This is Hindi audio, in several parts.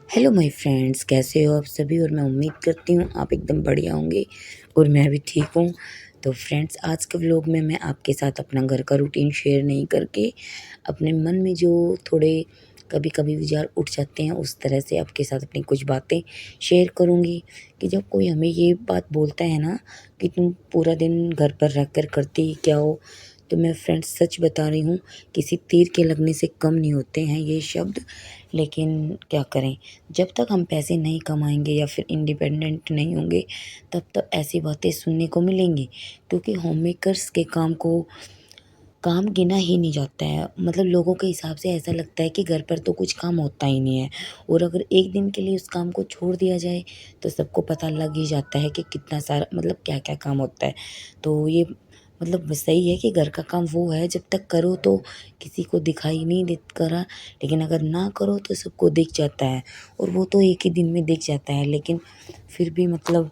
हेलो माय फ्रेंड्स, कैसे हो आप सभी। और मैं उम्मीद करती हूँ आप एकदम बढ़िया होंगे और मैं भी ठीक हूँ। तो फ्रेंड्स, आज के व्लॉग में मैं आपके साथ अपना घर का रूटीन शेयर नहीं करके अपने मन में जो थोड़े कभी कभी विचार उठ जाते हैं उस तरह से आपके साथ अपनी कुछ बातें शेयर करूँगी। कि जब कोई हमें ये बात बोलता है ना कि तुम पूरा दिन घर पर रह कर करती क्या हो, तो मैं फ्रेंड्स सच बता रही हूँ, किसी तीर के लगने से कम नहीं होते हैं ये शब्द। लेकिन क्या करें, जब तक हम पैसे नहीं कमाएंगे या फिर इंडिपेंडेंट नहीं होंगे तब तक ऐसी बातें सुनने को मिलेंगी। क्योंकि होम मेकर्स के काम को काम गिना ही नहीं जाता है। मतलब लोगों के हिसाब से ऐसा लगता है कि घर पर तो कुछ काम होता ही नहीं है, और अगर एक दिन के लिए उस काम को छोड़ दिया जाए तो सबको पता लग ही जाता है कि कितना सारा मतलब क्या क्या काम होता है। तो ये मतलब सही है कि घर का काम वो है, जब तक करो तो किसी को दिखाई नहीं दे करा, लेकिन अगर ना करो तो सबको दिख जाता है, और वो तो एक ही दिन में दिख जाता है। लेकिन फिर भी मतलब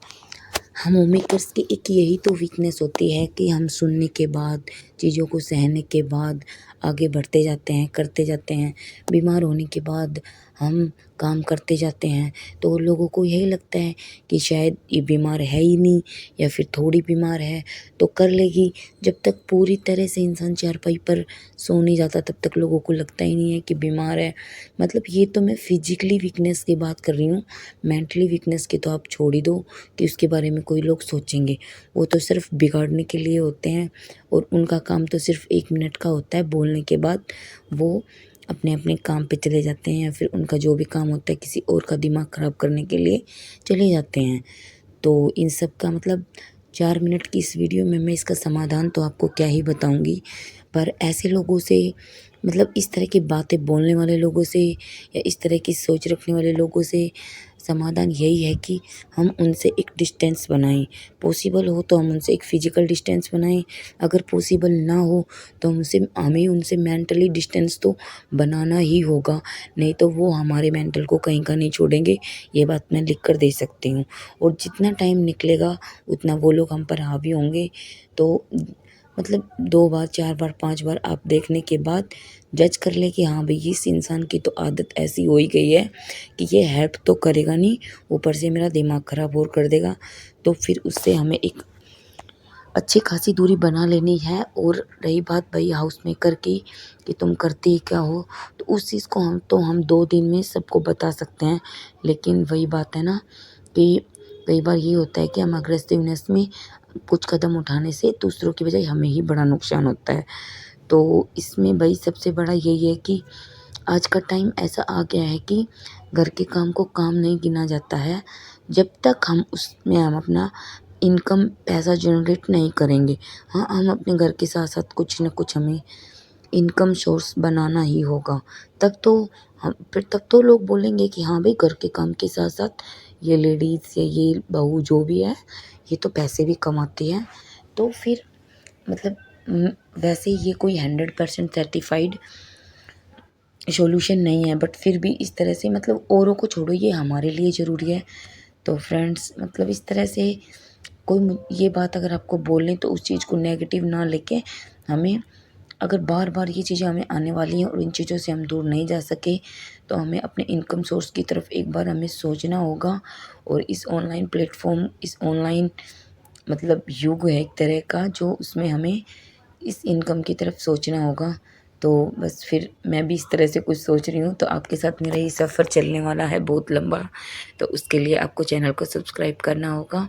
हम होम मेकर्स की एक यही तो वीकनेस होती है कि हम सुनने के बाद, चीज़ों को सहने के बाद आगे बढ़ते जाते हैं, करते जाते हैं। बीमार होने के बाद हम काम करते जाते हैं, तो लोगों को यही लगता है कि शायद ये बीमार है ही नहीं, या फिर थोड़ी बीमार है तो कर लेगी। जब तक पूरी तरह से इंसान चारपाई पर सो नहीं जाता तब तक लोगों को लगता ही नहीं है कि बीमार है। मतलब ये तो मैं फिजिकली वीकनेस की बात कर रही हूँ, मेंटली वीकनेस की तो आप छोड़ ही दो कि उसके बारे में कोई लोग सोचेंगे। वो तो सिर्फ बिगाड़ने के लिए होते हैं, और उनका काम तो सिर्फ 1 मिनट का होता है। बोलने के बाद वो अपने अपने काम पे चले जाते हैं, या फिर उनका जो भी काम होता है किसी और का दिमाग ख़राब करने के लिए चले जाते हैं। तो इन सब का मतलब 4 मिनट की इस वीडियो में मैं इसका समाधान तो आपको क्या ही बताऊंगी। पर ऐसे लोगों से, मतलब इस तरह की बातें बोलने वाले लोगों से या इस तरह की सोच रखने वाले लोगों से समाधान यही है कि हम उनसे एक डिस्टेंस बनाएं। पॉसिबल हो तो हम उनसे एक फ़िज़िकल डिस्टेंस बनाएं, अगर पॉसिबल ना हो तो हमें उनसे मेंटली डिस्टेंस तो बनाना ही होगा। नहीं तो वो हमारे मेंटल को कहीं का नहीं छोड़ेंगे, ये बात मैं लिख कर दे सकती हूँ। और जितना टाइम निकलेगा उतना वो लोग हम पर हावी होंगे। तो मतलब 2 बार 4 बार 5 बार आप देखने के बाद जज कर ले कि हाँ भाई, इस इंसान की तो आदत ऐसी हो ही गई है कि ये हेल्प तो करेगा नहीं, ऊपर से मेरा दिमाग ख़राब और कर देगा। तो फिर उससे हमें एक अच्छी खासी दूरी बना लेनी है। और रही बात भाई हाउस मेकर की कि तुम करती क्या हो, तो उस चीज़ को हम 2 दिन में सबको बता सकते हैं। लेकिन वही बात है ना कि कई बार ये होता है कि हम अग्रेसिवनेस में कुछ कदम उठाने से दूसरों की बजाय हमें ही बड़ा नुकसान होता है। तो इसमें भाई सबसे बड़ा यही है कि आज का टाइम ऐसा आ गया है कि घर के काम को काम नहीं गिना जाता है, जब तक हम अपना इनकम पैसा जनरेट नहीं करेंगे। हाँ, हम अपने घर के साथ साथ कुछ न कुछ हमें इनकम सोर्स बनाना ही होगा। तब तो लोग बोलेंगे कि हाँ भाई, घर के काम के साथ साथ ये लेडीज़ या ये बहू जो भी है ये तो पैसे भी कमाती है। तो फिर मतलब वैसे ये कोई 100% सर्टिफाइड सॉल्यूशन नहीं है, बट फिर भी इस तरह से मतलब औरों को छोड़ो, ये हमारे लिए ज़रूरी है। तो फ्रेंड्स, मतलब इस तरह से ये बात अगर आपको बोलें तो उस चीज़ को नेगेटिव ना लेके, हमें अगर बार बार ये चीज़ें हमें आने वाली हैं और इन चीज़ों से हम दूर नहीं जा सके, तो हमें अपने इनकम सोर्स की तरफ एक बार हमें सोचना होगा। और इस ऑनलाइन प्लेटफॉर्म, इस ऑनलाइन मतलब युग है एक तरह का, जो उसमें हमें इस इनकम की तरफ सोचना होगा। तो बस फिर मैं भी इस तरह से कुछ सोच रही हूँ। तो आपके साथ मेरा ये सफ़र चलने वाला है बहुत लंबा, तो उसके लिए आपको चैनल को सब्सक्राइब करना होगा।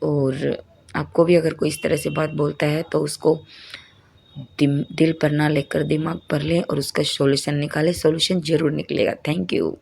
और आपको भी अगर कोई इस तरह से बात बोलता है तो उसको दिल पर ना लेकर दिमाग पर लें और उसका सॉल्यूशन निकालें। सॉल्यूशन ज़रूर निकलेगा। Thank you.